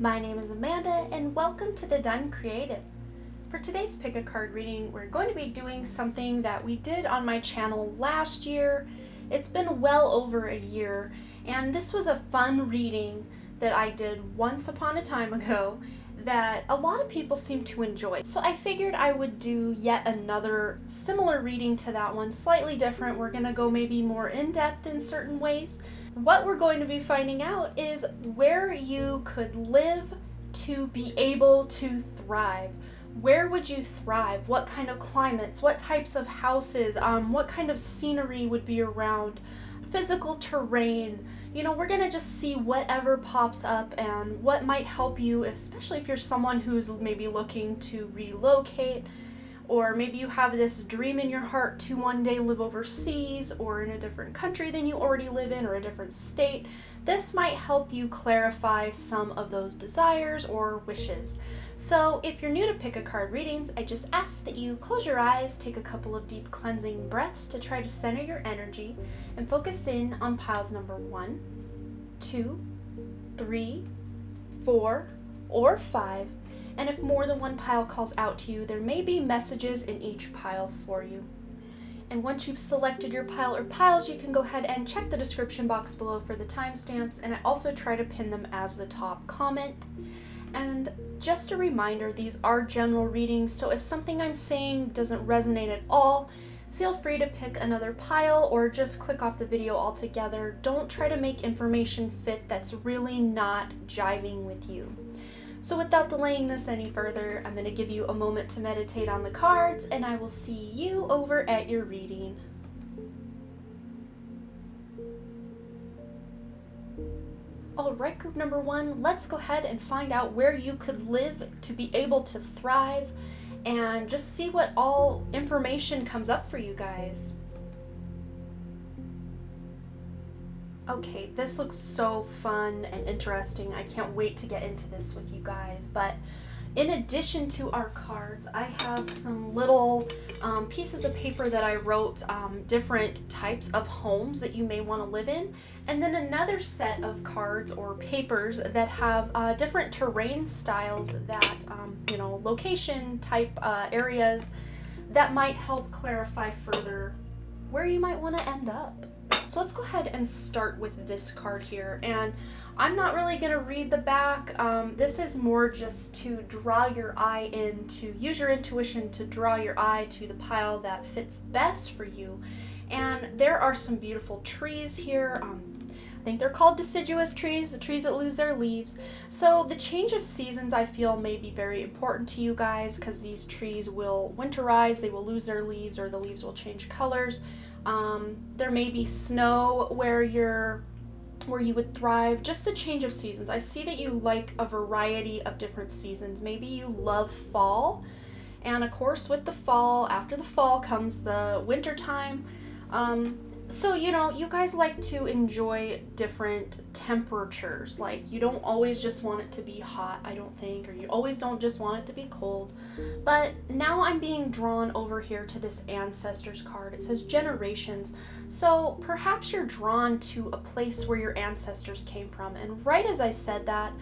My name is Amanda, and welcome to The Done Creative. For today's pick a card reading, we're going to be doing something that we did on my channel last year. It's been well over a year, and this was a fun reading that I did once upon a time ago that a lot of people seem to enjoy. So I figured I would do yet another similar reading to that one, slightly different. We're going to go maybe more in-depth in certain ways. What we're going to be finding out is where you could live to be able to thrive. Where would you thrive? What kind of climates? What types of houses? What kind of scenery would be around? Physical terrain. We're going to just see whatever pops up and what might help you, especially if you're someone who's maybe looking to relocate, or maybe you have this dream in your heart to one day live overseas or in a different country than you already live in, or a different state. This might help you clarify some of those desires or wishes. So if you're new to pick a card readings, I just ask that you close your eyes, take a couple of deep cleansing breaths to try to center your energy and focus in on piles number 1, 2, 3, 4, or 5. And if more than one pile calls out to you, there may be messages in each pile for you. And once you've selected your pile or piles, you can go ahead and check the description box below for the timestamps, and I also try to pin them as the top comment. And just a reminder, these are general readings, so if something I'm saying doesn't resonate at all, feel free to pick another pile or just click off the video altogether. Don't try to make information fit that's really not jiving with you. So without delaying this any further, I'm going to give you a moment to meditate on the cards, and I will see you over at your reading. Alright, group number 1, let's go ahead and find out where you could live to be able to thrive, and just see what all information comes up for you guys. Okay, this looks so fun and interesting. I can't wait to get into this with you guys. But in addition to our cards, I have some little pieces of paper that I wrote different types of homes that you may want to live in. And then another set of cards or papers that have different terrain styles that, location type areas that might help clarify further where you might want to end up. So let's go ahead and start with this card here, and I'm not really going to read the back. This is more just to draw your eye in, to use your intuition to draw your eye to the pile that fits best for you. And there are some beautiful trees here. I think they're called deciduous trees, the trees that lose their leaves. So the change of seasons, I feel, may be very important to you guys, because these trees will winterize, they will lose their leaves, or the leaves will change colors. There may be snow where you would thrive. Just the change of seasons. I see that you like a variety of different seasons. Maybe you love fall, and of course with the fall, after the fall comes the winter time. So you guys like to enjoy different temperatures. Like, you don't always just want it to be hot, I don't think, or you always don't just want it to be cold. But now I'm being drawn over here to this ancestors card. It says generations. So perhaps you're drawn to a place where your ancestors came from. And right as I said that,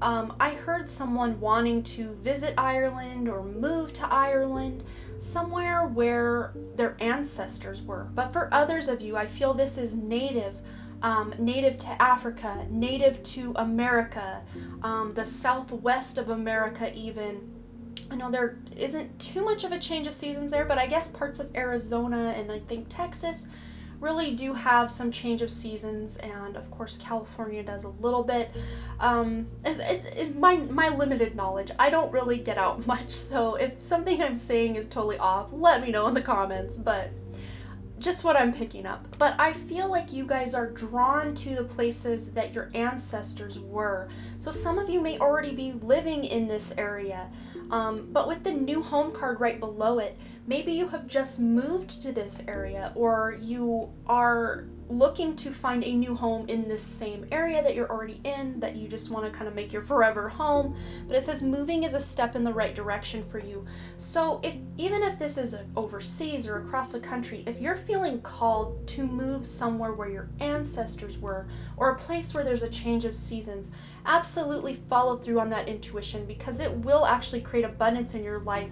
I heard someone wanting to visit Ireland or move to Ireland, somewhere where their ancestors were. But for others of you, I feel this is native to Africa, native to America, the southwest of America even. I know there isn't too much of a change of seasons there, but I guess parts of Arizona and I think Texas really do have some change of seasons, and of course California does a little bit. In my limited knowledge, I don't really get out much, so if something I'm saying is totally off, let me know in the comments, but just what I'm picking up. But I feel like you guys are drawn to the places that your ancestors were. So some of you may already be living in this area, but with the new home card right below it, maybe you have just moved to this area, or you are looking to find a new home in this same area that you're already in, that you just want to kind of make your forever home. But it says moving is a step in the right direction for you. So even if this is overseas or across the country, if you're feeling called to move somewhere where your ancestors were, or a place where there's a change of seasons, absolutely follow through on that intuition, because it will actually create abundance in your life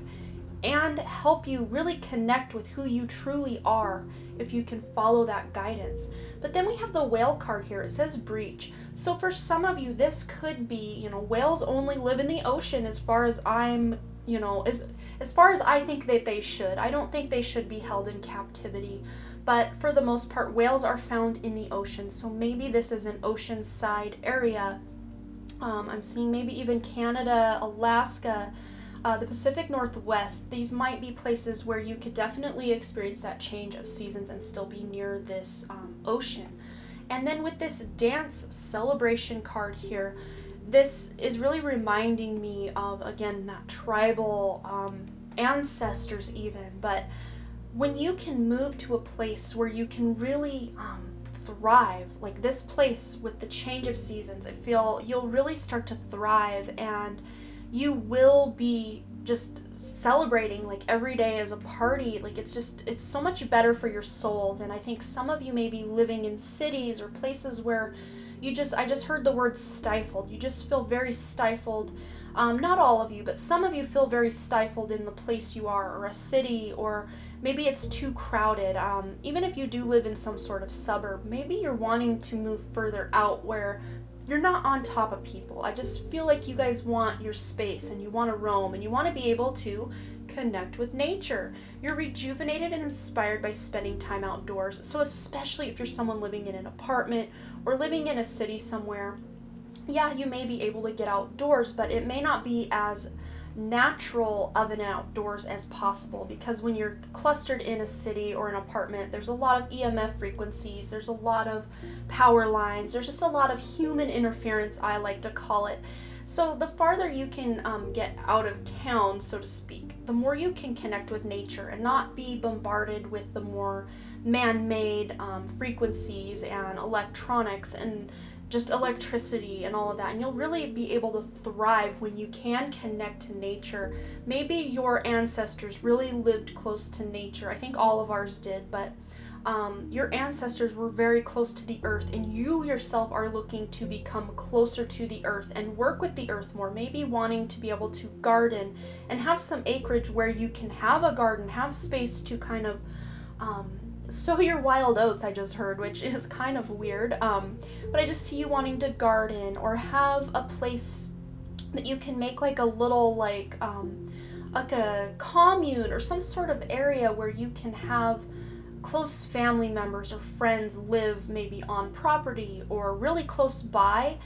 and help you really connect with who you truly are if you can follow that guidance. But then we have the whale card here. It says breach. So for some of you, this could be, whales only live in the ocean as far as as far as I think that they should. I don't think they should be held in captivity. But for the most part, whales are found in the ocean. So maybe this is an oceanside area. I'm seeing maybe even Canada, Alaska, the Pacific Northwest. These might be places where you could definitely experience that change of seasons and still be near this ocean. And then with this dance celebration card here, this is really reminding me of, again, that tribal ancestors even. But when you can move to a place where you can really thrive, like this place with the change of seasons, I feel you'll really start to thrive, and you will be just celebrating like every day as a party. Like it's so much better for your soul than I think some of you may be living in cities or places where I just heard the word stifled. You just feel very stifled. Not all of you, but some of you feel very stifled in the place you are, or a city, or maybe it's too crowded. Even if you do live in some sort of suburb, maybe you're wanting to move further out where you're not on top of people. I just feel like you guys want your space, and you want to roam, and you want to be able to connect with nature. You're rejuvenated and inspired by spending time outdoors. So especially if you're someone living in an apartment or living in a city somewhere, yeah, you may be able to get outdoors, but it may not be as natural of an outdoors as possible, because when you're clustered in a city or an apartment, there's a lot of EMF frequencies, there's a lot of power lines, there's just a lot of human interference, I like to call it. So the farther you can get out of town, so to speak, the more you can connect with nature and not be bombarded with the more man-made frequencies and electronics and just electricity and all of that. And you'll really be able to thrive when you can connect to nature. Maybe your ancestors really lived close to nature. I think all of ours did, but your ancestors were very close to the earth, and you yourself are looking to become closer to the earth and work with the earth more, maybe wanting to be able to garden and have some acreage where you can have a garden, have space to kind of sow your wild oats, I just heard, which is kind of weird, but I just see you wanting to garden or have a place that you can make like a little like a commune or some sort of area where you can have close family members or friends live maybe on property or really close by,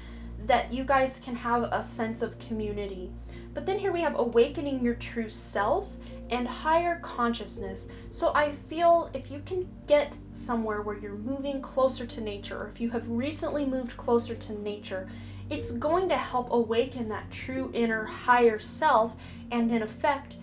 that you guys can have a sense of community. But then here we have awakening your true self and higher consciousness. So I feel if you can get somewhere where you're moving closer to nature, or if you have recently moved closer to nature, it's going to help awaken that true inner higher self, and in effect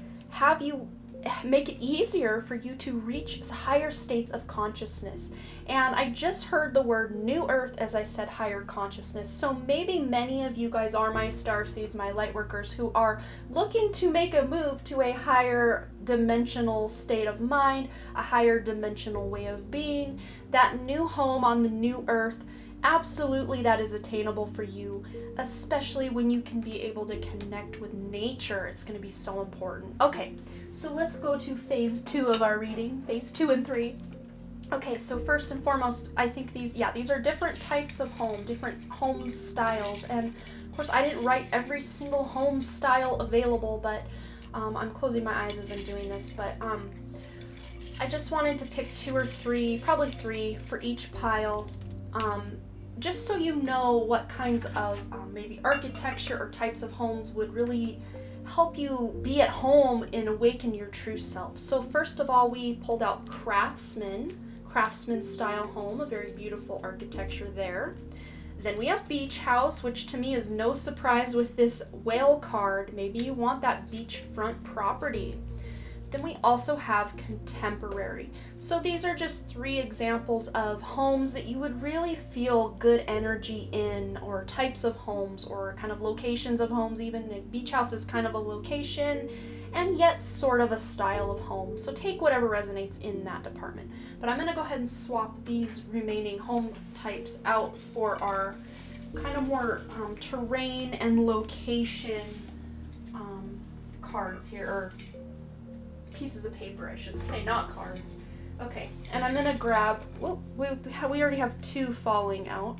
make it easier for you to reach higher states of consciousness. And I just heard the word new earth as I said higher consciousness. So maybe many of you guys are my starseeds, my light workers, who are looking to make a move to a higher dimensional state of mind, a higher dimensional way of being, that new home on the new earth. Absolutely, that is attainable for you, especially when you can be able to connect with nature. It's going to be so important. Okay, so let's go to phase 2 of our reading, phase 2 and 3. Okay, so first and foremost, I think these are different types of home, different home styles. And of course, I didn't write every single home style available, but I'm closing my eyes as I'm doing this. But I just wanted to pick 2 or 3, probably 3 for each pile. Just so you know what kinds of maybe architecture or types of homes would really help you be at home and awaken your true self. So first of all, we pulled out craftsman style home, a very beautiful architecture there. Then we have beach house, which to me is no surprise with this whale card. Maybe you want that beachfront property. Then we also have contemporary. So these are just 3 examples of homes that you would really feel good energy in, or types of homes, or kind of locations of homes. Even a beach house is kind of a location and yet sort of a style of home. So take whatever resonates in that department. But I'm gonna go ahead and swap these remaining home types out for our kind of more terrain and location cards here, or pieces of paper I should say, not cards. Okay, and I'm gonna grab, well, we already have 2 falling out,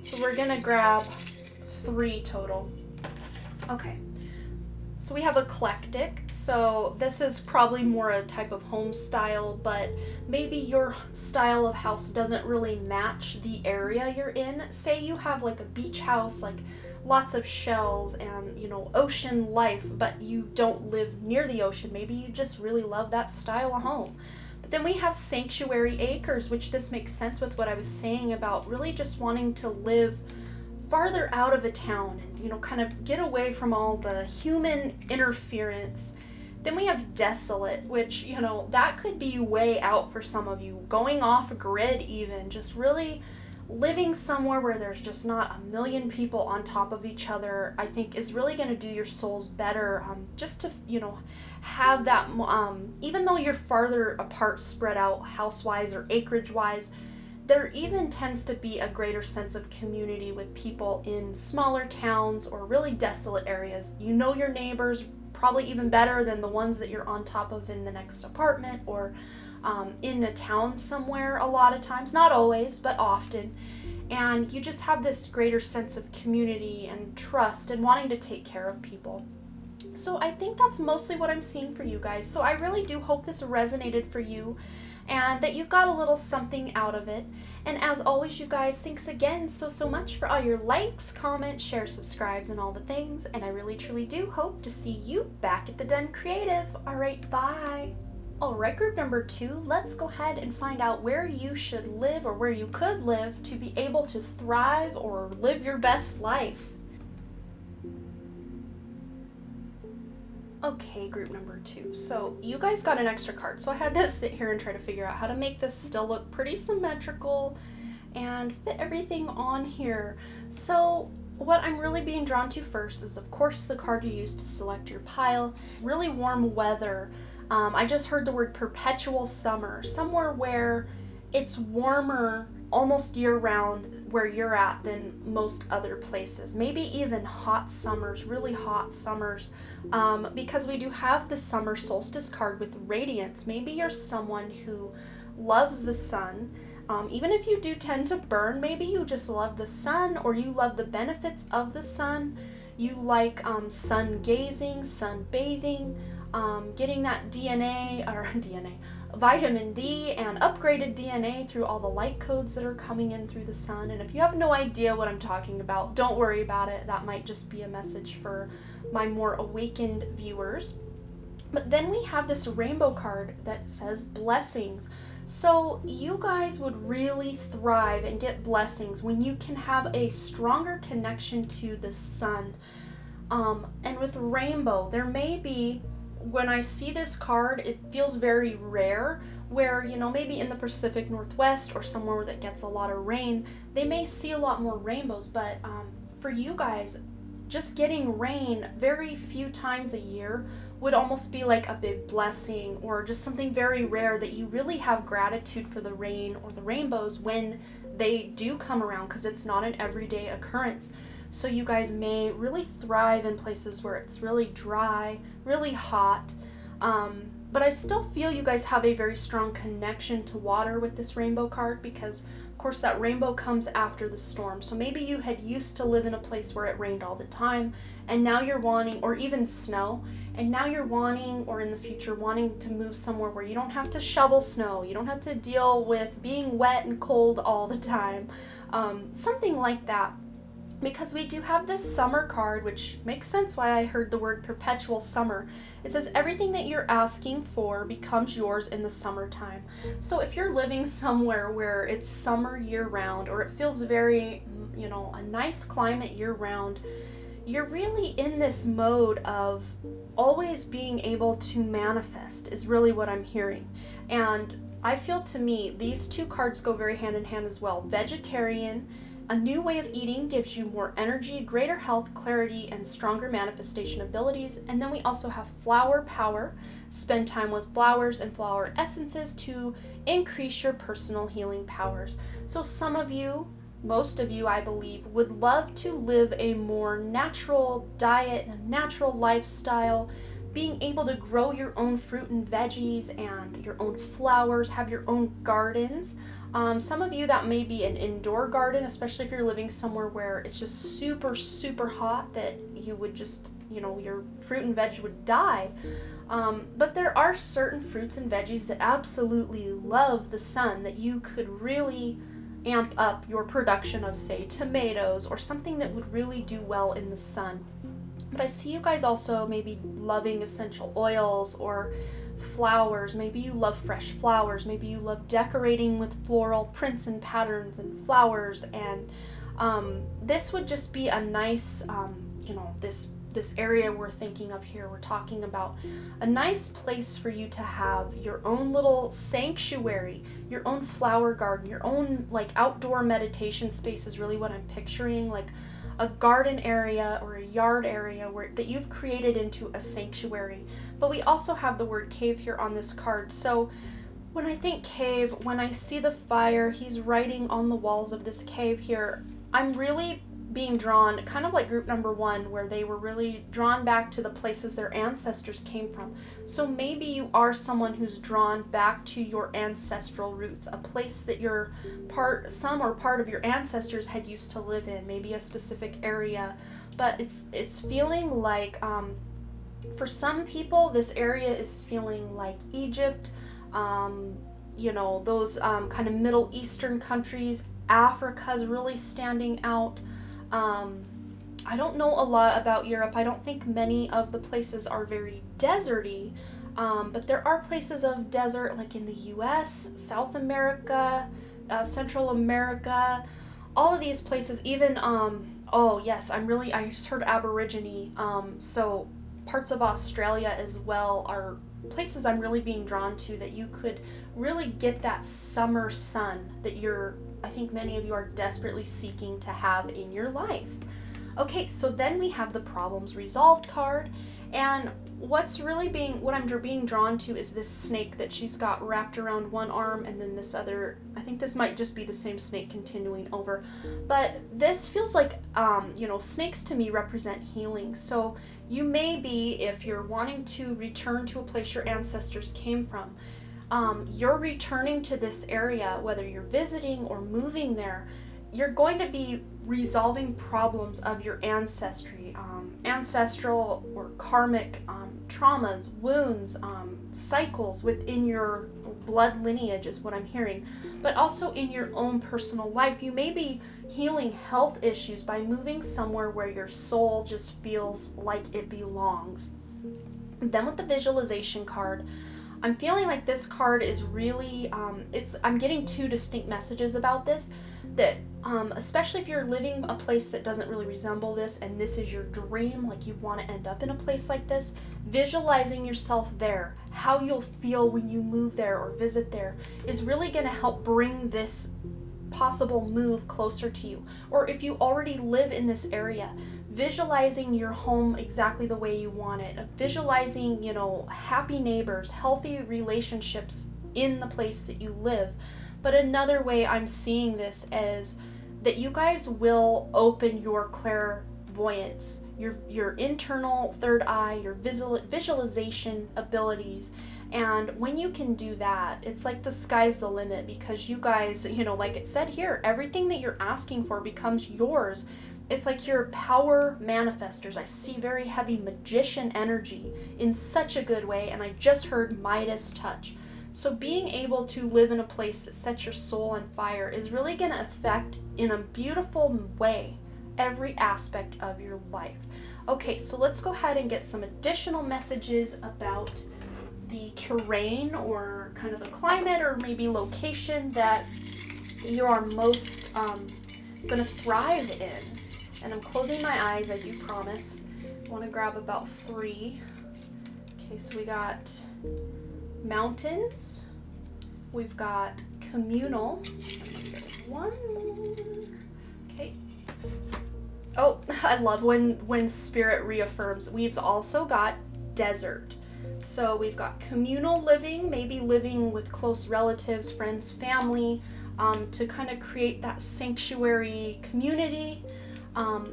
so we're gonna grab 3 total. Okay, so we have eclectic, so this is probably more a type of home style, but maybe your style of house doesn't really match the area you're in. Say you have like a beach house, like lots of shells and, you know, ocean life, but you don't live near the ocean. Maybe you just really love that style of home. But then we have sanctuary acres, which this makes sense with what I was saying about really just wanting to live farther out of a town and, you know, kind of get away from all the human interference. Then we have desolate, which, you know, that could be way out for some of you, going off grid even, just really living somewhere where there's just not a million people on top of each other. I think is really going to do your souls better, just to, you know, have that, even though you're farther apart, spread out house-wise or acreage-wise, there even tends to be a greater sense of community with people in smaller towns or really desolate areas. You know your neighbors probably even better than the ones that you're on top of in the next apartment, or in a town somewhere a lot of times, not always, but often. And you just have this greater sense of community and trust and wanting to take care of people. So I think that's mostly what I'm seeing for you guys. So I really do hope this resonated for you and that you got a little something out of it. And as always, you guys, thanks again so much for all your likes, comments, shares, subscribes, and all the things. And I really truly do hope to see you back at the Den Creative. All right, bye. Alright, group number 2, let's go ahead and find out where you should live, or where you could live, to be able to thrive or live your best life. Okay, group number 2. So you guys got an extra card, so I had to sit here and try to figure out how to make this still look pretty symmetrical and fit everything on here. So what I'm really being drawn to first is, of course, the card you used to select your pile. Really warm weather. I just heard the word perpetual summer, somewhere where it's warmer almost year-round where you're at than most other places. Maybe even hot summers, really hot summers, because we do have the summer solstice card with radiance. Maybe you're someone who loves the sun. Even if you do tend to burn, maybe you just love the sun, or you love the benefits of the sun. You like sun gazing, sun bathing, getting that vitamin D and upgraded DNA through all the light codes that are coming in through the sun. And if you have no idea what I'm talking about, don't worry about it. That might just be a message for my more awakened viewers. But then we have this rainbow card that says blessings. So you guys would really thrive and get blessings when you can have a stronger connection to the sun. And with rainbow, there may be, when I see this card, it feels very rare, where, you know, maybe in the Pacific Northwest or somewhere that gets a lot of rain, they may see a lot more rainbows. But for you guys, just getting rain very few times a year would almost be like a big blessing, or just something very rare that you really have gratitude for the rain or the rainbows when they do come around, because it's not an everyday occurrence. So you guys may really thrive in places where it's really dry, really hot, but I still feel you guys have a very strong connection to water with this rainbow card, because of course that rainbow comes after the storm. So maybe you had used to live in a place where it rained all the time, and now you're wanting, or even snow, and now you're wanting, or in the future wanting to move somewhere where you don't have to shovel snow, you don't have to deal with being wet and cold all the time, something like that. Because we do have this summer card, which makes sense why I heard the word perpetual summer. It says everything that you're asking for becomes yours in the summertime. So if you're living somewhere where it's summer year-round, or it feels very, you know, a nice climate year-round, you're really in this mode of always being able to manifest is really what I'm hearing. And I feel, to me, these two cards go very hand in hand as well. Vegetarian, a new way of eating gives you more energy, greater health, clarity, and stronger manifestation abilities. And then we also have flower power. Spend time with flowers and flower essences to increase your personal healing powers. So some of you, most of you, I believe, would love to live a more natural diet, a natural lifestyle, being able to grow your own fruit and veggies and your own flowers, have your own gardens. Some of you, that may be an indoor garden, especially if you're living somewhere where it's just super, super hot, that you would just, your fruit and veg would die. But there are certain fruits and veggies that absolutely love the sun, that you could really amp up your production of, say, tomatoes or something that would really do well in the sun. But I see you guys also maybe loving essential oils or flowers. Maybe you love fresh flowers. Maybe you love decorating with floral prints and patterns and flowers. And this would just be a nice, this area we're thinking of here, we're talking about a nice place for you to have your own little sanctuary, your own flower garden, your own like outdoor meditation space is really what I'm picturing, like a garden area or a yard area that you've created into a sanctuary. But we also have the word cave here on this card. So when I think cave, when I see the fire, he's writing on the walls of this cave here, I'm really being drawn, kind of like group number 1, where they were really drawn back to the places their ancestors came from. So maybe you are someone who's drawn back to your ancestral roots, a place that some or part of your ancestors had used to live in, maybe a specific area. But it's feeling like, for some people, this area is feeling like Egypt, those kind of Middle Eastern countries. Africa's really standing out. I don't know a lot about Europe. I don't think many of the places are very deserty, but there are places of desert like in the US, South America, Central America, all of these places, even, I just heard Aborigine, so parts of Australia as well are places I'm really being drawn to, that you could really get that summer sun that I think many of you are desperately seeking to have in your life. Okay, so then we have the problems resolved card, and what I'm being drawn to is this snake that she's got wrapped around one arm, and then this other, I think this might just be the same snake continuing over, but this feels like, snakes to me represent healing. So you may be, if you're wanting to return to a place your ancestors came from, you're returning to this area, whether you're visiting or moving there, you're going to be resolving problems of your ancestry, ancestral or karmic traumas, wounds, cycles within your blood lineage is what I'm hearing, but also in your own personal life. You may be healing health issues by moving somewhere where your soul just feels like it belongs. And then with the visualization card, I'm feeling like this card is really, I'm getting two distinct messages about this, that especially if you're living a place that doesn't really resemble this, and this is your dream, like you want to end up in a place like this, visualizing yourself there, how you'll feel when you move there or visit there, is really going to help bring this possible move closer to you. Or if you already live in this area, visualizing your home exactly the way you want it, visualizing, happy neighbors, healthy relationships in the place that you live. But another way I'm seeing this is that you guys will open your clairvoyance, your internal third eye, your visualization abilities. And when you can do that, it's like the sky's the limit, because you guys, like it said here, everything that you're asking for becomes yours. It's like you're power manifestors. I see very heavy magician energy in such a good way, and I just heard Midas touch. So being able to live in a place that sets your soul on fire is really going to affect, in a beautiful way, every aspect of your life. Okay, so let's go ahead and get some additional messages about the terrain, or kind of the climate, or maybe location that you are most going to thrive in. And I'm closing my eyes, I do promise. I want to grab about 3. Okay, so we got mountains. We've got communal. One more. Okay. Oh, I love when spirit reaffirms. We've also got desert. So we've got communal living, maybe living with close relatives, friends, family, to kind of create that sanctuary community.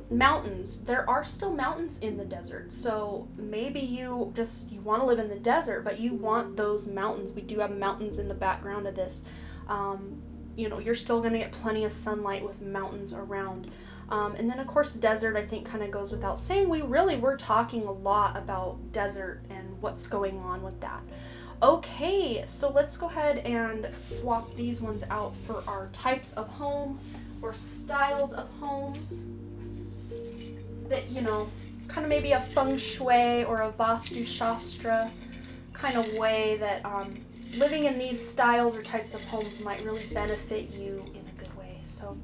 Mountains. There are still mountains in the desert. So maybe you want to live in the desert, but you want those mountains. We do have mountains in the background of this. You're still going to get plenty of sunlight with mountains around. And then of course desert, I think, kind of goes without saying. We're talking a lot about desert and what's going on with that. Okay, so let's go ahead and swap these ones out for our types of home or styles of homes that, kind of maybe a feng shui or a Vastu Shastra kind of way that living in these styles or types of homes might really benefit you in a good way. So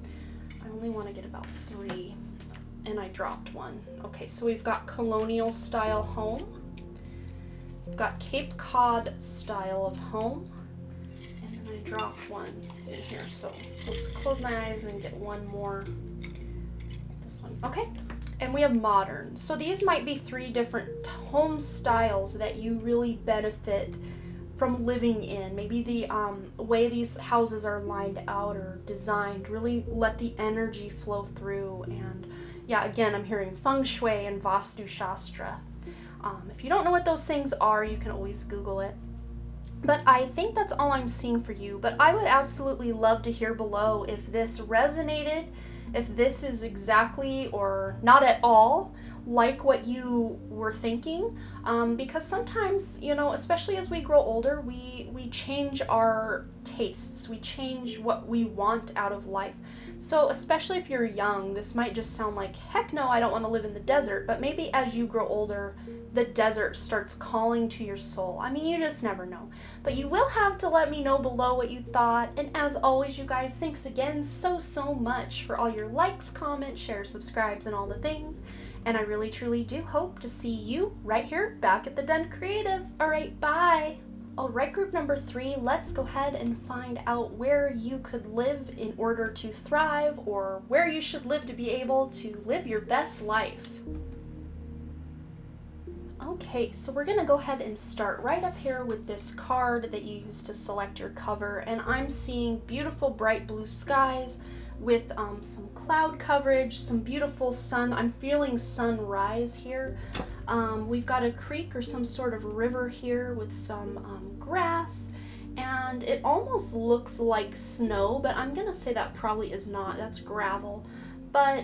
I only want to get about 3, and I dropped one. Okay, so we've got colonial style home. We've got Cape Cod style of home. And then I dropped one in here. So let's close my eyes and get one more. This one. Okay. And we have modern. So these might be 3 different home styles that you really benefit from living in. Maybe the way these houses are lined out or designed really let the energy flow through. And yeah, again, I'm hearing feng shui and Vastu Shastra. If you don't know what those things are, you can always Google it. But I think that's all I'm seeing for you. But I would absolutely love to hear below if this resonated, if this is exactly or not at all like what you were thinking, because sometimes, especially as we grow older, we change our tastes, we change what we want out of life. So especially if you're young, this might just sound like, heck no, I don't want to live in the desert. But maybe as you grow older, the desert starts calling to your soul. I mean, you just never know. But you will have to let me know below what you thought. And as always, you guys, thanks again so much for all your likes, comments, shares, subscribes, and all the things. And I really, truly do hope to see you right here back at the Den Creative. All right, bye. All right, group number 3, let's go ahead and find out where you could live in order to thrive, or where you should live to be able to live your best life. Okay, so we're going to go ahead and start right up here with this card that you use to select your cover. And I'm seeing beautiful bright blue skies with some cloud coverage, some beautiful sun. I'm feeling sunrise here. We've got a creek or some sort of river here with some grass, and it almost looks like snow, but I'm gonna say that probably is not. That's gravel. But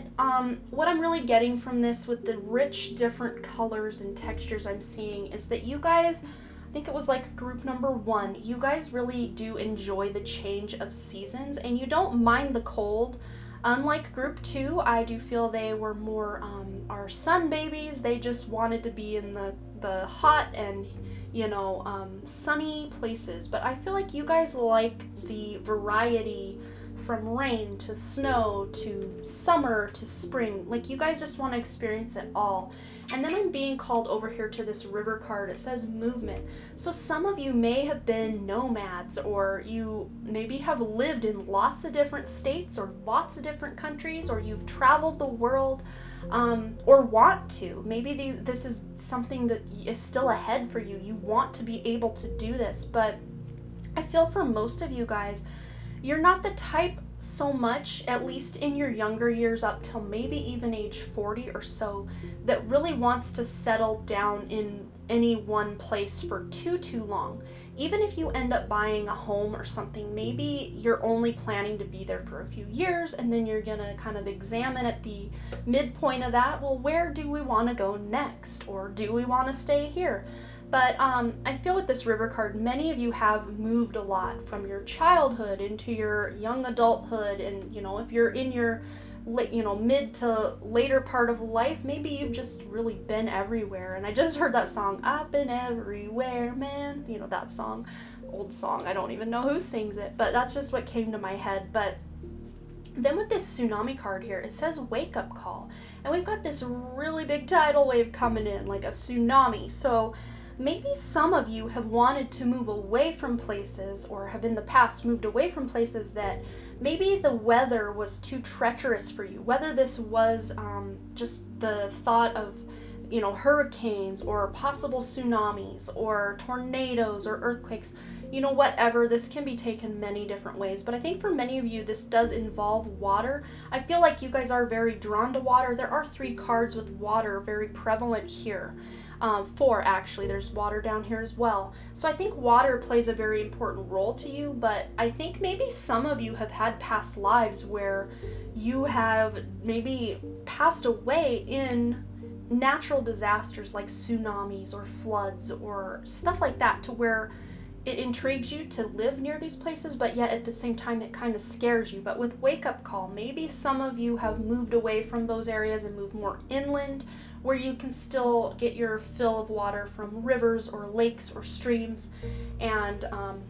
what I'm really getting from this with the rich different colors and textures I'm seeing is that you guys, I think it was like group number 1, you guys really do enjoy the change of seasons and you don't mind the cold. Unlike group 2, I do feel they were more our sun babies. They just wanted to be in the hot and sunny places. But I feel like you guys like the variety from rain to snow to summer to spring. Like, you guys just want to experience it all. And then I'm being called over here to this river card. It says movement. So some of you may have been nomads, or you maybe have lived in lots of different states or lots of different countries, or you've traveled the world, or want to. Maybe this is something that is still ahead for you. You want to be able to do this, but I feel for most of you guys, you're not the type so much, at least in your younger years up till maybe even age 40 or so, that really wants to settle down in any one place for too long. Even if you end up buying a home or something, maybe you're only planning to be there for a few years, and then you're gonna kind of examine at the midpoint of that, well, where do we want to go next, or do we want to stay here? But I feel with this river card, many of you have moved a lot from your childhood into your young adulthood, and if you're in your mid to later part of life, maybe you've just really been everywhere. And I just heard that song, I've been everywhere, man. That song, old song. I don't even know who sings it, but that's just what came to my head. But Then with this tsunami card here, it says wake up call. And we've got this really big tidal wave coming in, like a tsunami. So maybe some of you have wanted to move away from places, or have in the past moved away from places that maybe the weather was too treacherous for you. Whether this was just the thought of, hurricanes or possible tsunamis or tornadoes or earthquakes, whatever. This can be taken many different ways, but I think for many of you this does involve water. I feel like you guys are very drawn to water. There are 3 cards with water very prevalent here. 4 actually, there's water down here as well. So I think water plays a very important role to you, but I think maybe some of you have had past lives where you have maybe passed away in natural disasters like tsunamis or floods or stuff like that, to where it intrigues you to live near these places, but yet at the same time it kind of scares you. But with wake up call, maybe some of you have moved away from those areas and moved more inland, where you can still get your fill of water from rivers or lakes or streams, and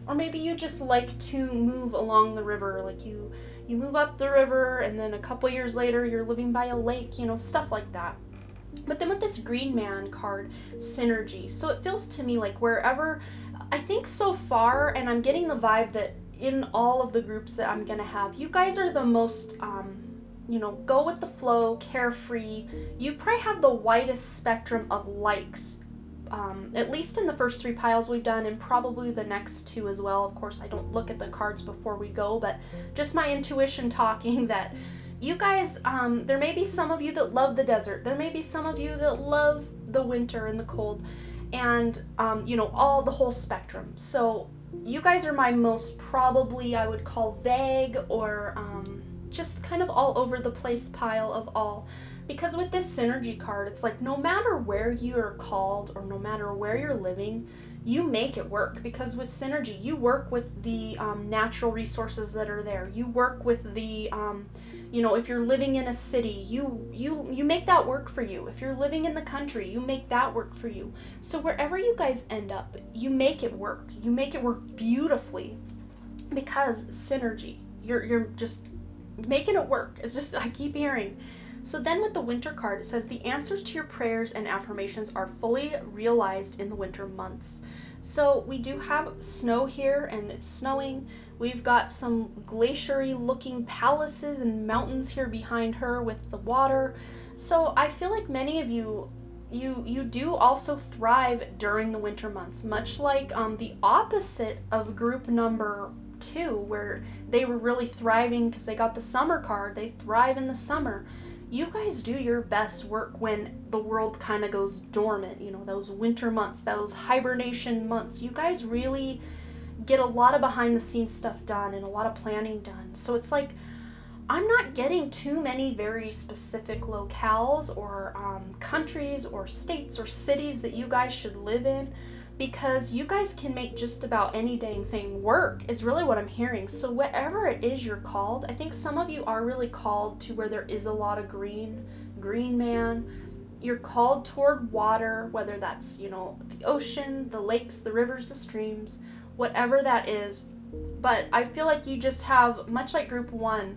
or maybe you just like to move along the river, like you move up the river and then a couple years later you're living by a lake, stuff like that. But then with this Green Man card, synergy. So it feels to me like wherever, I think so far, and I'm getting the vibe that in all of the groups that I'm gonna have, you guys are the most, go with the flow, carefree. You probably have the widest spectrum of likes, at least in the first 3 piles we've done, and probably the next 2 as well. Of course, I don't look at the cards before we go, but just my intuition talking that you guys, there may be some of you that love the desert. There may be some of you that love the winter and the cold, and, all the whole spectrum. So you guys are my most probably, I would call vague, or just kind of all over the place pile of all. Because with this synergy card, it's like no matter where you are called or no matter where you're living, you make it work. Because with synergy, you work with the natural resources that are there. You work with the if you're living in a city, you make that work for you. If you're living in the country, you make that work for you. So wherever you guys end up, you make it work. You make it work beautifully, because synergy. You're just making it work. It's just, I keep hearing. So then with the winter card, it says the answers to your prayers and affirmations are fully realized in the winter months. So we do have snow here, and it's snowing. We've got some glacier-y looking palaces and mountains here behind her with the water. So I feel like many of you do also thrive during the winter months, much like the opposite of group number 2, where they were really thriving because they got the summer card. They thrive in the summer. You guys do your best work when the world kind of goes dormant, those winter months, those hibernation months. You guys really get a lot of behind the scenes stuff done and a lot of planning done. So it's like, I'm not getting too many very specific locales or countries or states or cities that you guys should live in, because you guys can make just about any dang thing work, is really what I'm hearing. So whatever it is you're called, I think some of you are really called to where there is a lot of green man. You're called toward water, whether that's, the ocean, the lakes, the rivers, the streams, whatever that is. But I feel like you just have, much like group 1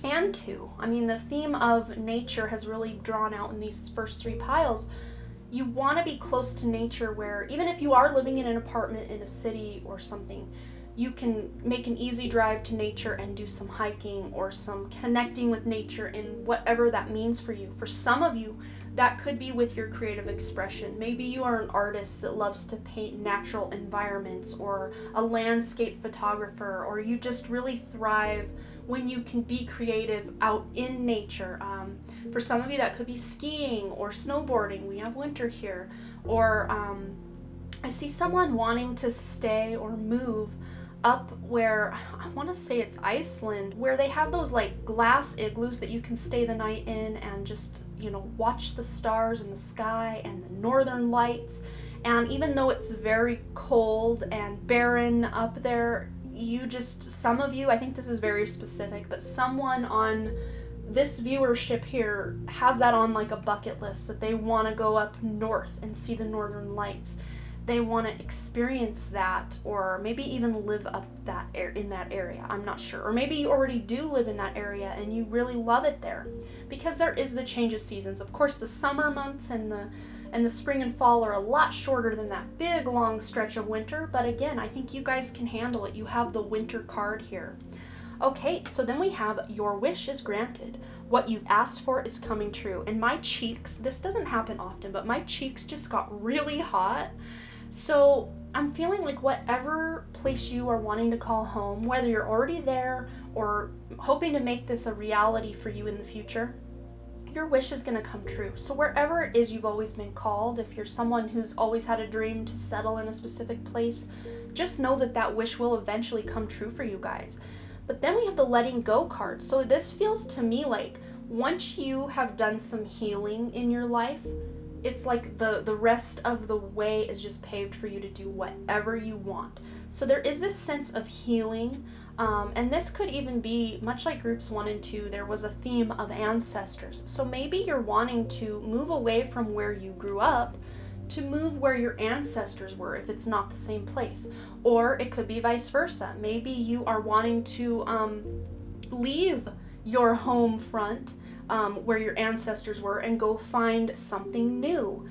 and 2, I mean, the theme of nature has really drawn out in these first 3 piles. You want to be close to nature, where even if you are living in an apartment in a city or something, you can make an easy drive to nature and do some hiking or some connecting with nature in whatever that means for you. For some of you, that could be with your creative expression. Maybe you are an artist that loves to paint natural environments, or a landscape photographer, or you just really thrive when you can be creative out in nature. For some of you, that could be skiing or snowboarding. We have winter here. Or I see someone wanting to stay or move up where, I want to say it's Iceland, where they have those like glass igloos that you can stay the night in and just, watch the stars in the sky and the northern lights. And even though it's very cold and barren up there, some of you, I think this is very specific, but someone on this viewership here has that on like a bucket list, that they want to go up north and see the northern lights. they want to experience that, or maybe even live up in that area. I'm not sure. Or maybe you already do live in that area and you really love it there, because there is the change of seasons. Of course, the summer months and the spring and fall are a lot shorter than that big long stretch of winter, but again, I think you guys can handle it. You have the winter card here. Okay, so then we have your wish is granted. What you've asked for is coming true. And my cheeks, this doesn't happen often, but my cheeks just got really hot. So I'm feeling like whatever place you are wanting to call home, whether you're already there or hoping to make this a reality for you in the future, your wish is going to come true. So wherever it is you've always been called, if you're someone who's always had a dream to settle in a specific place, just know that that wish will eventually come true for you guys. But then we have the letting go card. So this feels to me like once you have done some healing in your life, it's like the rest of the way is just paved for you to do whatever you want. So there is this sense of healing, and this could even be, much like groups 1 and 2, there was a theme of ancestors. So maybe you're wanting to move away from where you grew up to move where your ancestors were, if it's not the same place. Or it could be vice versa. Maybe you are wanting to leave your home front where your ancestors were and go find something new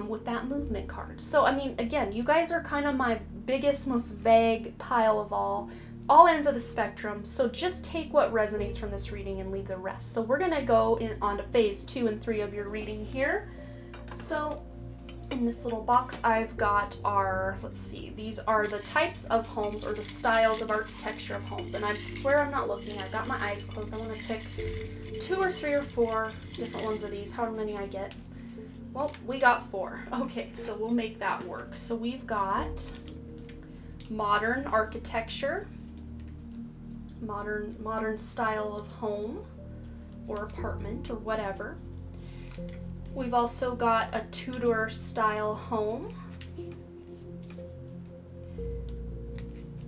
with that movement card. So I mean, again, you guys are kind of my biggest, most vague pile of all ends of the spectrum. So just take what resonates from this reading and leave the rest. So we're gonna go on to phase 2 and 3 of your reading here. So in this little box I've got let's see, these are the types of homes or the styles of architecture of homes. And I swear I'm not looking, I've got my eyes closed. I want to pick 2 or 3 or 4 different ones of these, however many I get. Well, we got 4. Okay, so we'll make that work. So we've got modern architecture, modern style of home or apartment or whatever. We've also got a Tudor style home.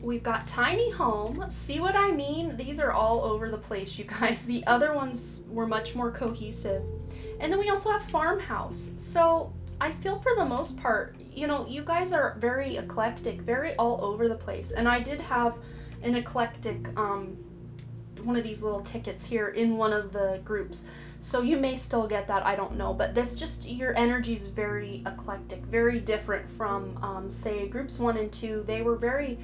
We've got tiny home. See what I mean? These are all over the place, you guys. The other ones were much more cohesive. And then we also have farmhouse. So I feel for the most part, you guys are very eclectic, very all over the place. And I did have an eclectic, one of these little tickets here in one of the groups. So you may still get that, I don't know, but your energy is very eclectic, very different from, say, groups 1 and 2. They were very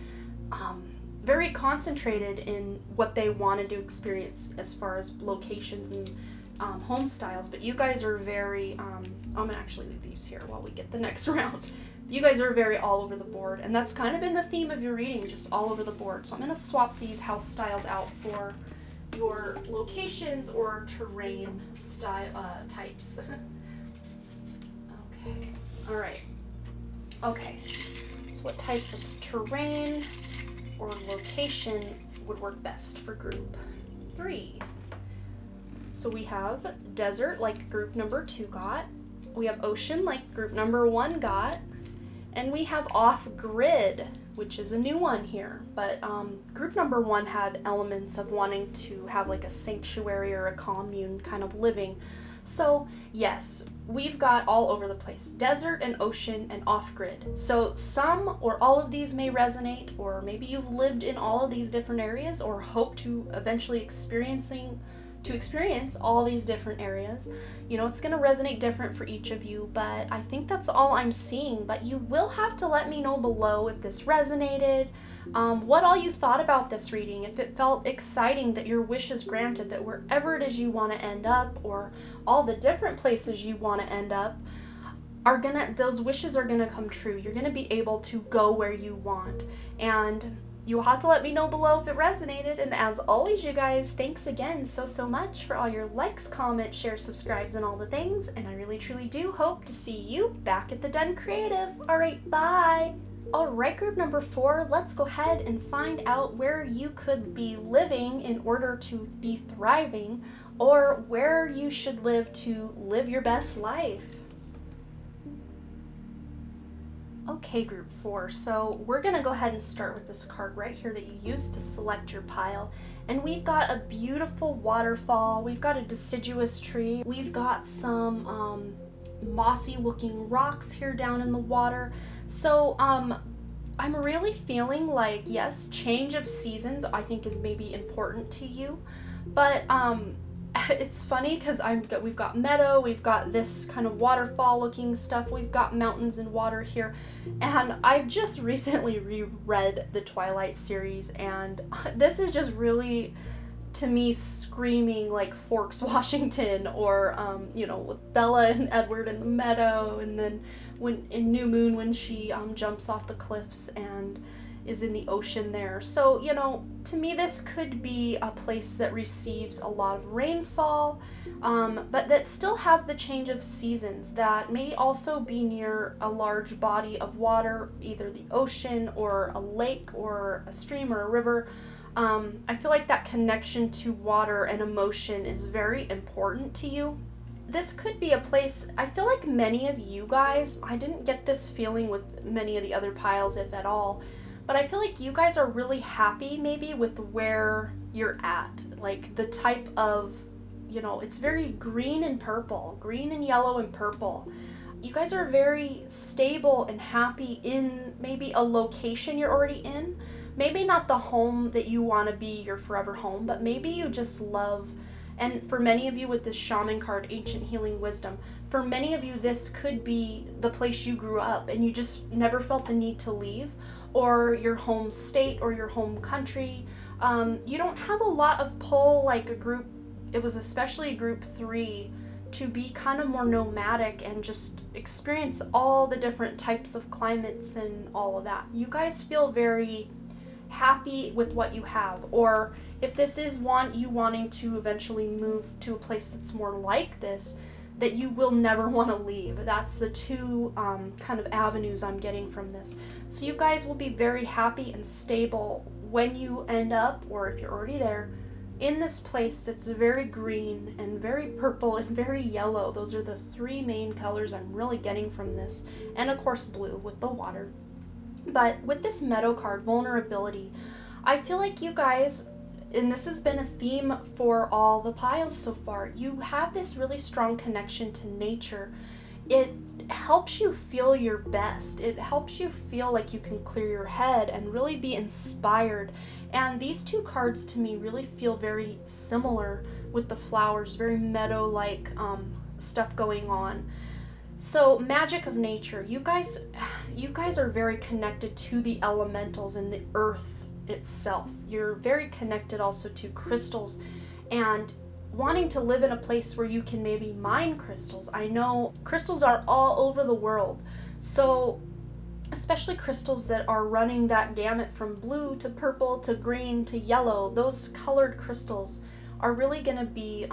concentrated in what they wanted to experience as far as locations and home styles, but you guys are very, I'm gonna actually leave these here while we get the next round. You guys are very all over the board, and that's kind of been the theme of your reading, just all over the board. So I'm gonna swap these house styles out for your locations or terrain style types. Okay, all right. Okay, so what types of terrain or location would work best for group 3? So we have desert, like group number 2 got. We have ocean, like group number 1 got. And we have off-grid, which is a new one here. But group number 1 had elements of wanting to have like a sanctuary or a commune kind of living. So yes, we've got all over the place. Desert and ocean and off-grid. So some or all of these may resonate, or maybe you've lived in all of these different areas or hope to eventually experience all these different areas. It's going to resonate different for each of you, but I think that's all I'm seeing. But you will have to let me know below if this resonated, what all you thought about this reading, if it felt exciting that your wish is granted, that wherever it is you want to end up, or all the different places you want to end up, those wishes are gonna come true. You're gonna be able to go where you want. And you will have to let me know below if it resonated. And as always, you guys, thanks again so much for all your likes, comments, shares, subscribes, and all the things. And I really, truly do hope to see you back at the Den Creative. All right, bye. All right, group number 4, let's go ahead and find out where you could be living in order to be thriving, or where you should live to live your best life. Okay, group 4, so we're gonna go ahead and start with this card right here that you used to select your pile. And we've got a beautiful waterfall, we've got a deciduous tree, we've got some mossy looking rocks here down in the water. So I'm really feeling like, yes, change of seasons I think is maybe important to you, but it's funny because we've got meadow, we've got this kind of waterfall looking stuff, we've got mountains and water here, and I just recently reread the Twilight series, and this is just really, to me, screaming like Forks, Washington, or with Bella and Edward in the meadow, and then when in New Moon when she jumps off the cliffs and is in the ocean there. So, to me this could be a place that receives a lot of rainfall, but that still has the change of seasons, that may also be near a large body of water, either the ocean or a lake or a stream or a river. I feel like that connection to water and emotion is very important to you. This could be a place, I feel like many of you guys, I didn't get this feeling with many of the other piles, if at all, but I feel like you guys are really happy maybe with where you're at. Like the type of, it's very green and purple, green and yellow and purple. You guys are very stable and happy in maybe a location you're already in. Maybe not the home that you want to be your forever home, but maybe you just love, and for many of you with this shaman card, Ancient Healing Wisdom, for many of you this could be the place you grew up and you just never felt the need to leave, or your home state or your home country. You don't have a lot of pull like a group, it was especially group 3, to be kind of more nomadic and just experience all the different types of climates and all of that. You guys feel very happy with what you have, or if this is you wanting to eventually move to a place that's more like this, that you will never want to leave. That's the two kind of avenues I'm getting from this. So you guys will be very happy and stable when you end up, or if you're already there, in this place that's very green and very purple and very yellow. Those are the 3 main colors I'm really getting from this, and of course blue with the water. But with this meadow card, vulnerability, I feel like you guys, and this has been a theme for all the piles so far, you have this really strong connection to nature. It helps you feel your best. It helps you feel like you can clear your head and really be inspired. And these 2 cards to me really feel very similar with the flowers, very meadow-like stuff going on. So magic of nature, you guys are very connected to the elementals and the earth itself. You're very connected also to crystals and wanting to live in a place where you can maybe mine crystals. I know crystals are all over the world, so especially crystals that are running that gamut from blue to purple to green to yellow, those colored crystals are really going to be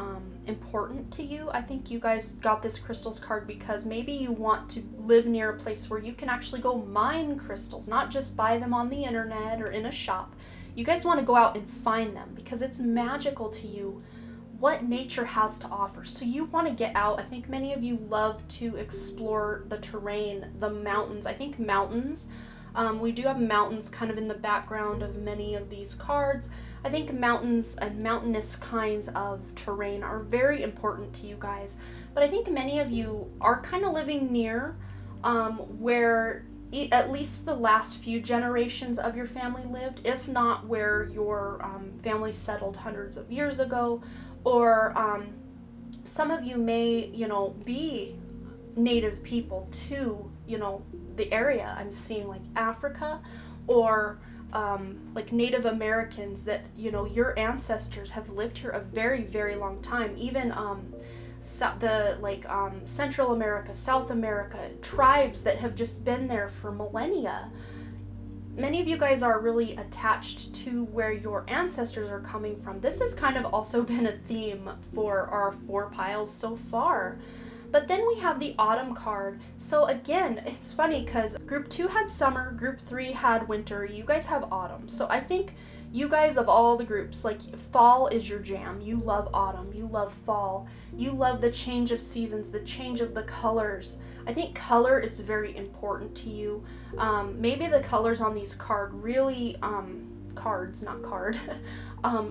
important to you. I think you guys got this crystals card because maybe you want to live near a place where you can actually go mine crystals, not just buy them on the internet or in a shop. You guys want to go out and find them because it's magical to you what nature has to offer. So you want to get out. I think many of you love to explore the terrain, the mountains. I think mountains, we do have mountains kind of in the background of many of these cards. I think mountains and mountainous kinds of terrain are very important to you guys. But I think many of you are kind of living near where at least the last few generations of your family lived, if not where your family settled hundreds of years ago, or some of you may, be native people to, the area. I'm seeing like Africa, or like Native Americans that, your ancestors have lived here a very, very long time. Even Central America, South America, tribes that have just been there for millennia. Many of you guys are really attached to where your ancestors are coming from. This has kind of also been a theme for our 4 piles so far. But then we have the autumn card. So again, it's funny because group 2 had summer, group 3 had winter, you guys have autumn. So I think you guys, of all the groups, like fall is your jam. You love autumn, you love fall, you love the change of seasons, the change of the colors. I think color is very important to you. Maybe the colors on these really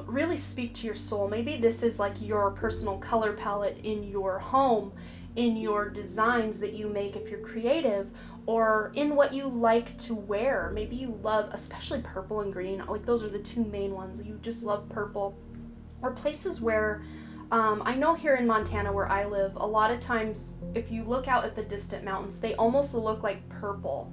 really speak to your soul. Maybe this is like your personal color palette in your home, in your designs that you make if you're creative, or in what you like to wear. Maybe you love, especially purple and green, like those are the two main ones. You just love purple. Or places where, I know here in Montana where I live, a lot of times if you look out at the distant mountains, they almost look like purple.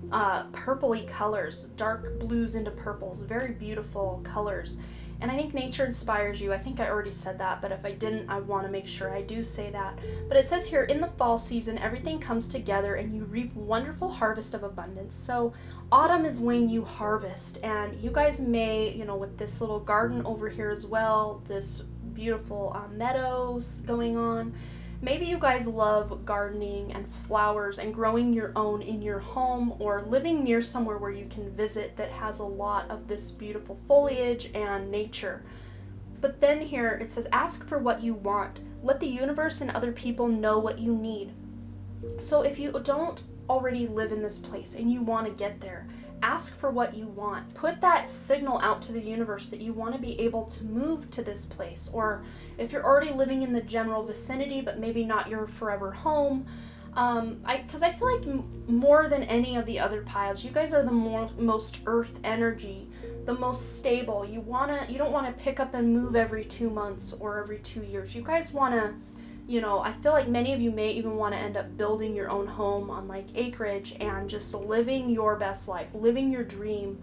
Purpley colors, dark blues into purples, very beautiful colors. And I think nature inspires you. I think I already said that, but if I didn't, I want to make sure I do say that. But it says here, in the fall season, everything comes together and you reap wonderful harvest of abundance. So autumn is when you harvest, and you guys may, with this little garden over here as well, this beautiful meadows going on. Maybe you guys love gardening and flowers and growing your own in your home, or living near somewhere where you can visit that has a lot of this beautiful foliage and nature. But then here it says, ask for what you want. Let the universe and other people know what you need. So if you don't already live in this place and you want to get there, ask for what you want. Put that signal out to the universe that you want to be able to move to this place. Or if you're already living in the general vicinity, but maybe not your forever home, because I feel like more than any of the other piles, you guys are the most earth energy, the most stable. You don't want to pick up and move every 2 months or every 2 years. You guys want to, I feel like many of you may even want to end up building your own home on like acreage and just living your best life, living your dream,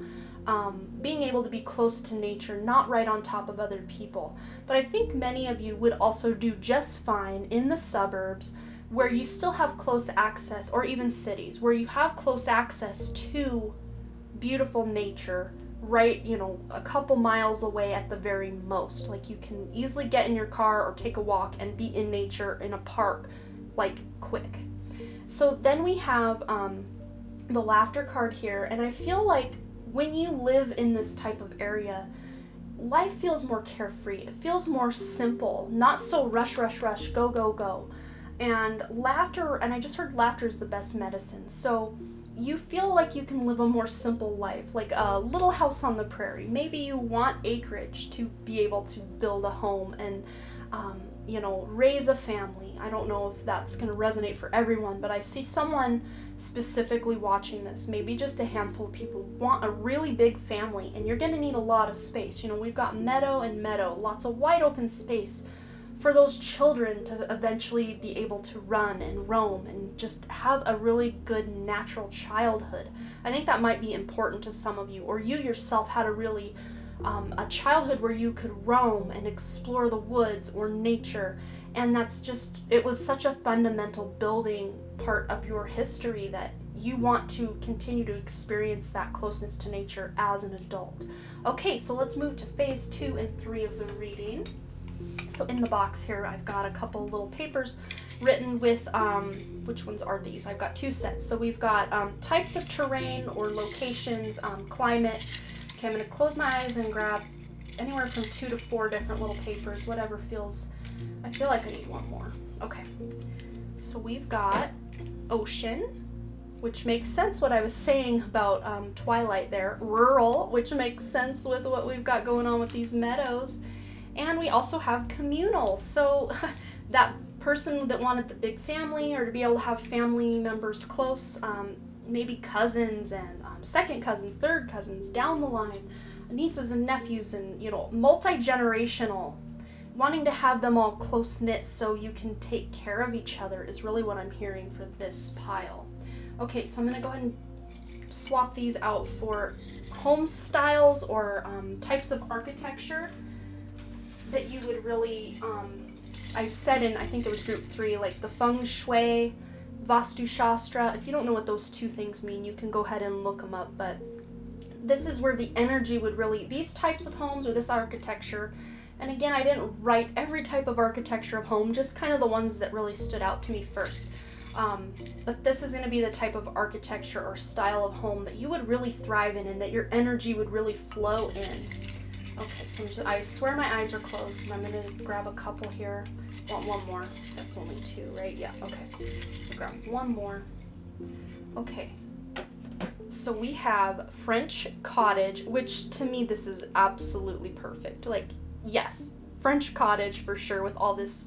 being able to be close to nature, not right on top of other people. But I think many of you would also do just fine in the suburbs where you still have close access, or even cities where you have close access to beautiful nature, right, a couple miles away at the very most. Like you can easily get in your car or take a walk and be in nature in a park, like quick. So then we have the laughter card here, and I feel like when you live in this type of area, life feels more carefree. It feels more simple, not so rush, go, go, go. And laughter, and I just heard laughter is the best medicine. So you feel like you can live a more simple life, like a little house on the prairie. Maybe you want acreage to be able to build a home and, raise a family. I don't know if that's going to resonate for everyone, but I see someone specifically watching this, maybe just a handful of people, want a really big family, and you're going to need a lot of space. We've got meadow and meadow, lots of wide open space for those children to eventually be able to run and roam and just have a really good natural childhood. I think that might be important to some of you, or you yourself had a really a childhood where you could roam and explore the woods or nature, and it was such a fundamental building part of your history that you want to continue to experience that closeness to nature as an adult. Okay, so let's move to phase 2 and 3 of the reading. So in the box here, I've got a couple little papers written with, which ones are these? I've got 2 sets. So we've got types of terrain or locations, climate. Okay, I'm going to close my eyes and grab anywhere from 2 to 4 different little papers, whatever I feel like I need one more. Okay, so we've got ocean, which makes sense what I was saying about Twilight there. Rural, which makes sense with what we've got going on with these meadows. And we also have communal, so that person that wanted the big family, or to be able to have family members close, maybe cousins and second cousins, third cousins, down the line, nieces and nephews, and multi-generational, wanting to have them all close-knit so you can take care of each other is really what I'm hearing for this pile. Okay, so I'm going to go ahead and swap these out for home styles or types of architecture that you would really, I said in, I think it was group 3, like the Feng Shui, Vastu Shastra. If you don't know what those 2 things mean, you can go ahead and look them up, but this is where the energy would really, these types of homes or this architecture, and again, I didn't write every type of architecture of home, just kind of the ones that really stood out to me first. But this is going to be the type of architecture or style of home that you would really thrive in and that your energy would really flow in. Okay, so I swear my eyes are closed, and I'm going to grab a couple here. Want one more? That's only 2, right? Yeah, okay. I'll grab one more. Okay. So we have French cottage, which to me this is absolutely perfect. Like, yes, French cottage for sure, with all this,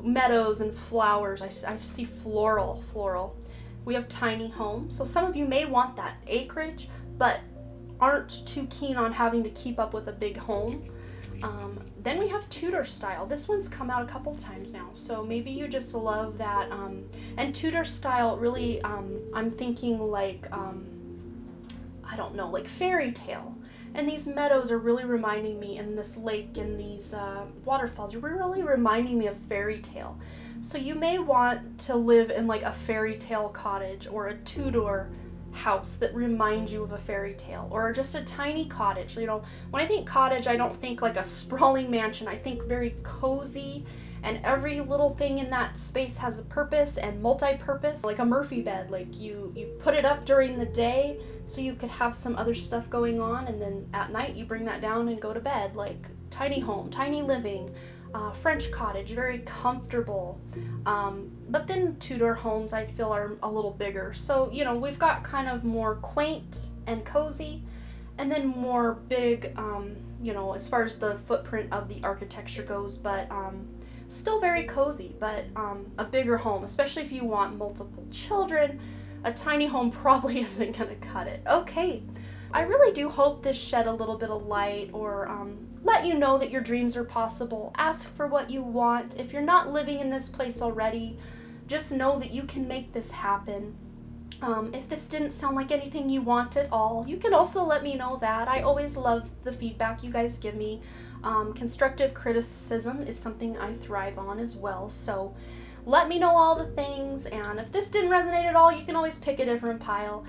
meadows and flowers. I see floral. We have tiny homes. So some of you may want that acreage, but aren't too keen on having to keep up with a big home. Then we have Tudor style. This one's come out a couple times now, so maybe you just love that. And Tudor style, really, I'm thinking like, I don't know, like fairy tale. And these meadows are really reminding me, and this lake and these waterfalls are really reminding me of fairy tale. So you may want to live in like a fairy tale cottage or a Tudor house that reminds you of a fairy tale, or just a tiny cottage. You know, when I think cottage, I don't think like a sprawling mansion. I think very cozy, and every little thing in that space has a purpose and multi-purpose, like a Murphy bed. Like you put it up during the day so you could have some other stuff going on, and then at night you bring that down and go to bed. Like tiny home, tiny living, French cottage, very comfortable. But then Tudor homes I feel are a little bigger. So, you know, we've got kind of more quaint and cozy, and then more big, you know, as far as the footprint of the architecture goes, but still very cozy, but a bigger home, especially if you want multiple children. A tiny home probably isn't going to cut it. Okay, I really do hope this shed a little bit of light, or let you know that your dreams are possible. Ask for what you want. If you're not living in this place already, just know that you can make this happen. If this didn't sound like anything you want at all, you can also let me know that. I always love the feedback you guys give me. Constructive criticism is something I thrive on as well, so let me know all the things, and if this didn't resonate at all, you can always pick a different pile.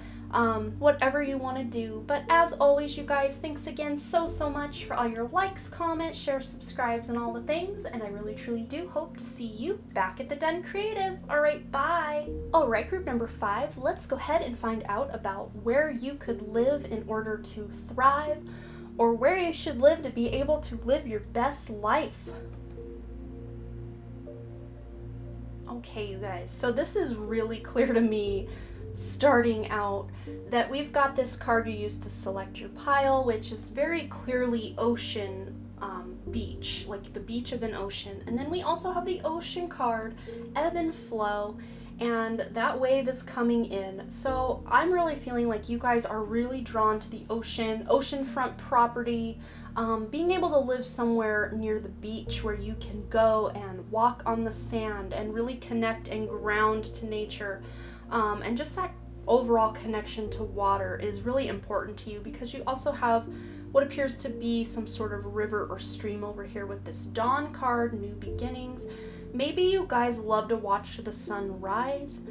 Whatever you want to do. But as always, you guys, thanks again so much for all your likes, comments, shares, subscribes, and all the things, and I really truly do hope to see you back at the Den Creative. Alright, bye! Alright, group number 5, let's go ahead and find out about where you could live in order to thrive, or where you should live to be able to live your best life. Okay, you guys, so this is really clear to me starting out that we've got this card you use to select your pile, which is very clearly ocean, beach, like the beach of an ocean. And then we also have the ocean card, ebb and flow, and that wave is coming in. So I'm really feeling like you guys are really drawn to the ocean, oceanfront property, being able to live somewhere near the beach where you can go and walk on the sand and really connect and ground to nature. And just that overall connection to water is really important to you, because you also have what appears to be some sort of river or stream over here with this dawn card, new beginnings. Maybe you guys love to watch the sun rise.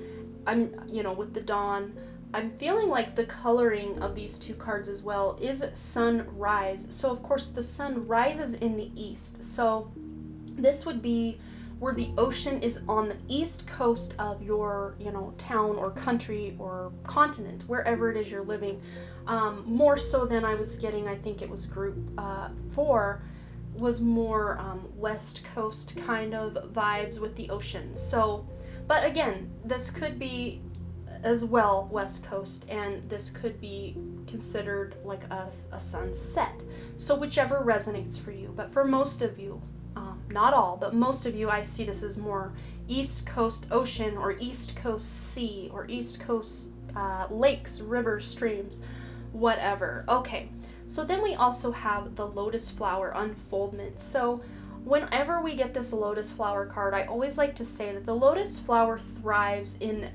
With the dawn, I'm feeling like the coloring of these two cards as well is sunrise. So of course the sun rises in the east. So this would be where the ocean is on the east coast of your, town or country or continent, wherever it is you're living. More so than I was getting, I think it was group 4, was more west coast kind of vibes with the ocean. So, but again, this could be as well west coast, and this could be considered like a sunset. So whichever resonates for you. But for most of you, not all, but most of you, I see this as more East Coast ocean, or East Coast sea, or East Coast lakes, rivers, streams, whatever. Okay, so then we also have the lotus flower unfoldment. So whenever we get this lotus flower card, I always like to say that the lotus flower thrives in,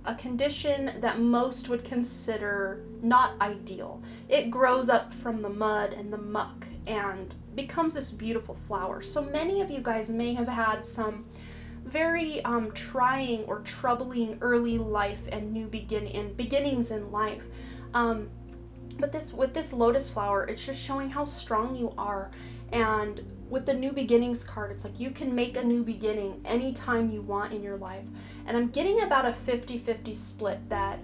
a condition that most would consider not ideal. It grows up from the mud and the muck and becomes this beautiful flower. So many of you guys may have had some very trying or troubling early life and beginnings in life. But with this lotus flower, it's just showing how strong you are. And with the new beginnings card, it's like you can make a new beginning anytime you want in your life. And I'm getting about a 50-50 split that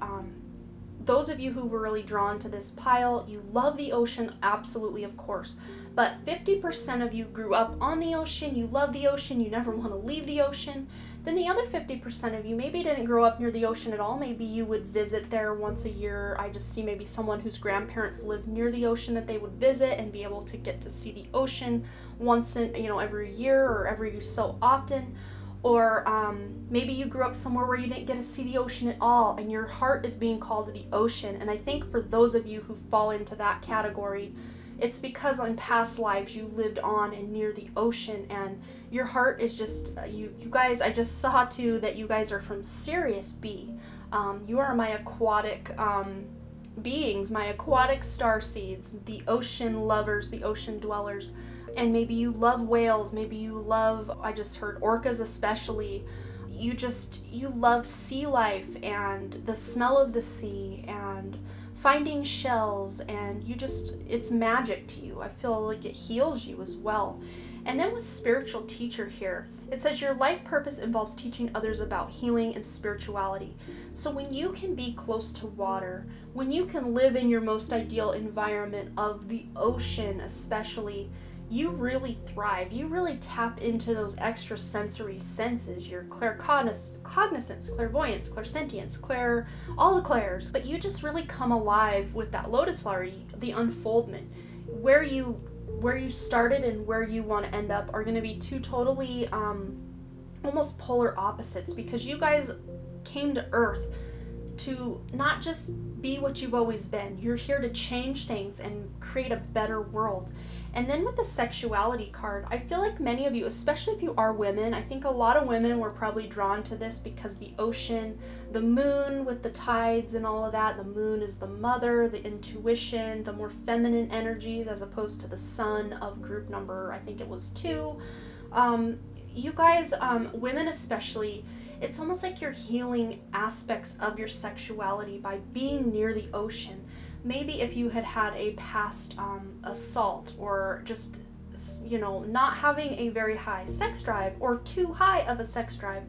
those of you who were really drawn to this pile, you love the ocean, absolutely, of course. But 50% of you grew up on the ocean, you love the ocean, you never want to leave the ocean. Then the other 50% of you maybe didn't grow up near the ocean at all. Maybe you would visit there once a year. I just see maybe someone whose grandparents lived near the ocean that they would visit and be able to get to see the ocean once in, every year or every so often. Or maybe you grew up somewhere where you didn't get to see the ocean at all and your heart is being called to the ocean. And I think for those of you who fall into that category, it's because in past lives you lived on and near the ocean, and your heart is just, you guys, I just saw too that you guys are from Sirius B. You are my aquatic beings, my aquatic star seeds, the ocean lovers, the ocean dwellers. And maybe you love whales, maybe you love, I just heard orcas especially. You love sea life and the smell of the sea and finding shells, and it's magic to you. I feel like it heals you as well. And then with spiritual teacher here, it says your life purpose involves teaching others about healing and spirituality. So when you can be close to water, when you can live in your most ideal environment of the ocean especially, you really thrive. You really tap into those extrasensory senses, your claircognizance, clairvoyance, clairsentience, all the clairs. But you just really come alive with that lotus flower, the unfoldment. Where you started and where you want to end up are going to be two totally almost polar opposites, because you guys came to Earth to not just be what you've always been. You're here to change things and create a better world. And then with the sexuality card, I feel like many of you, especially if you are women, I think a lot of women were probably drawn to this because the ocean, the moon with the tides and all of that, the moon is the mother, the intuition, the more feminine energies as opposed to the sun of group number, I think it was 2. You guys, women especially, it's almost like you're healing aspects of your sexuality by being near the ocean. Maybe if you had a past assault, or just, not having a very high sex drive or too high of a sex drive,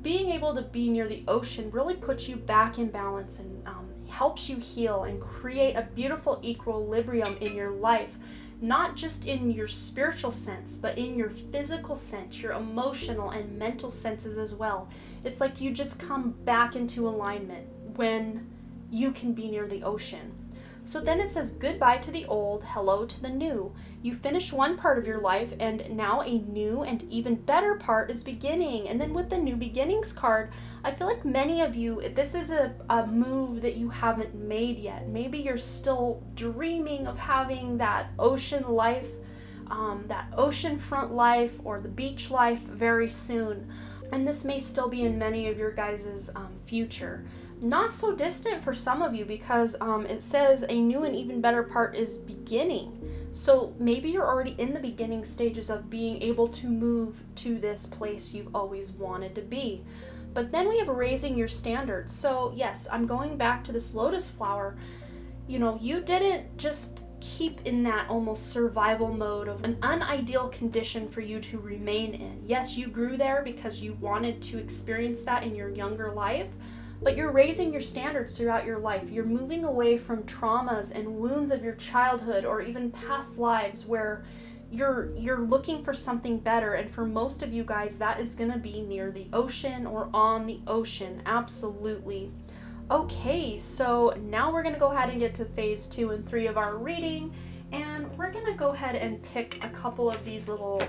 being able to be near the ocean really puts you back in balance and helps you heal and create a beautiful equilibrium in your life, not just in your spiritual sense, but in your physical sense, your emotional and mental senses as well. It's like you just come back into alignment when you can be near the ocean. So then it says goodbye to the old, hello to the new. You finish one part of your life and now a new and even better part is beginning. And then with the new beginnings card, I feel like many of you, this is a move that you haven't made yet. Maybe you're still dreaming of having that ocean life, that oceanfront life or the beach life very soon. And this may still be in many of your guys' future. Not so distant for some of you, because it says a new and even better part is beginning. So maybe you're already in the beginning stages of being able to move to this place you've always wanted to be. But then we have raising your standards. So yes, I'm going back to this lotus flower. You didn't just keep in that almost survival mode of an unideal condition for you to remain in. Yes, you grew there because you wanted to experience that in your younger life, but you're raising your standards throughout your life. You're moving away from traumas and wounds of your childhood or even past lives where you're looking for something better. And for most of you guys, that is going to be near the ocean or on the ocean. Absolutely. Okay, so now we're going to go ahead and get to phase 2 and 3 of our reading. And we're going to go ahead and pick a couple of these little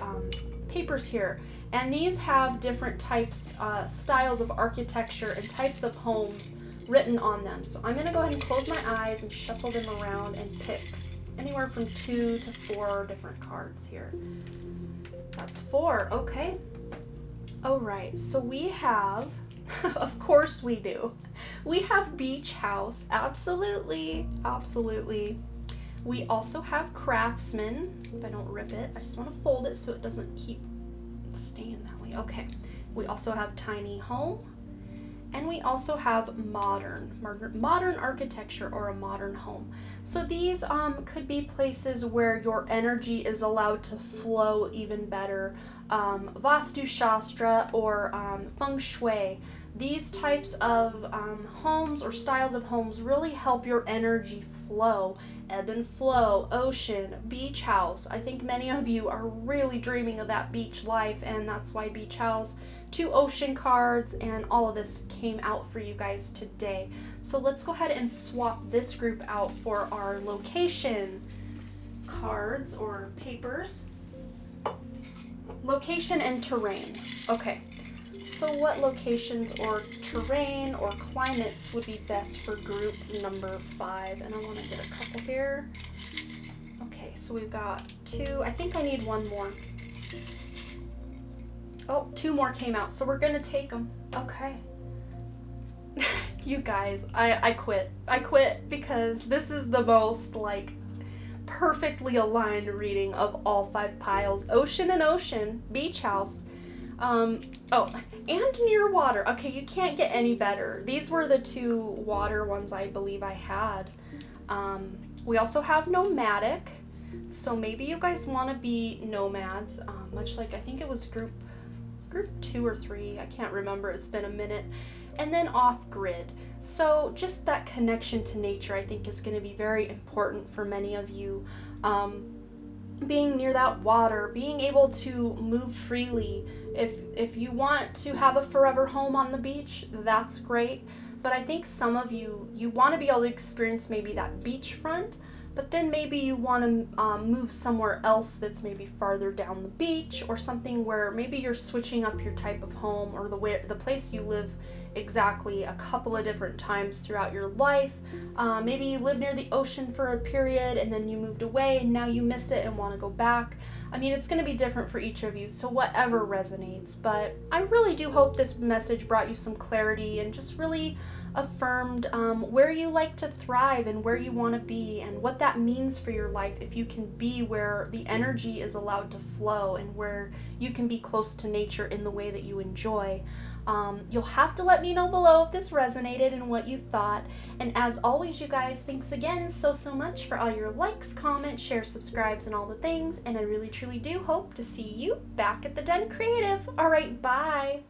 papers here. And these have different types, styles of architecture and types of homes written on them. So I'm going to go ahead and close my eyes and shuffle them around and pick anywhere from 2 to 4 different cards here. That's 4. Okay. All right. So we have, of course we do. We have beach house. Absolutely. Absolutely. We also have craftsman. If I don't rip it, I just want to fold it so it doesn't keep staying that way. Okay. We also have tiny home. And we also have modern architecture or a modern home. So these could be places where your energy is allowed to flow even better. Vastu Shastra or Feng Shui. These types of homes or styles of homes really help your energy flow. Ebb and flow, ocean, beach house. I think many of you are really dreaming of that beach life, and that's why beach house 2 ocean cards, and all of this came out for you guys today. So let's go ahead and swap this group out for our location cards or papers. Location and terrain. Okay, so what locations or terrain or climates would be best for group number 5? And I want to get a couple here. Okay, so we've got 2. I think I need 1 more. Oh, 2 more came out, so we're gonna take them. Okay. You guys, I quit. I quit because this is the most like perfectly aligned reading of all 5 piles. Ocean and ocean, beach house. Oh, and near water. Okay, you can't get any better. These were the 2 water ones I believe I had. We also have nomadic. So maybe you guys want to be nomads, much like I think it was group 2 or 3. I can't remember. It's been a minute. And then off-grid. So just that connection to nature I think is going to be very important for many of you. Being near that water, being able to move freely. If you want to have a forever home on the beach, that's great. But I think some of you want to be able to experience maybe that beachfront, but then maybe you want to move somewhere else that's maybe farther down the beach, or something where maybe you're switching up your type of home or the place you live exactly a couple of different times throughout your life. Maybe you live near the ocean for a period and then you moved away and now you miss it and want to go back. I mean, it's going to be different for each of you, so whatever resonates. But I really do hope this message brought you some clarity and just really affirmed where you like to thrive and where you want to be and what that means for your life if you can be where the energy is allowed to flow and where you can be close to nature in the way that you enjoy. You'll have to let me know below if this resonated and what you thought. And as always, you guys, thanks again so much for all your likes, comments, shares, subscribes, and all the things. And I really truly do hope to see you back at the Den Creative. All right, bye.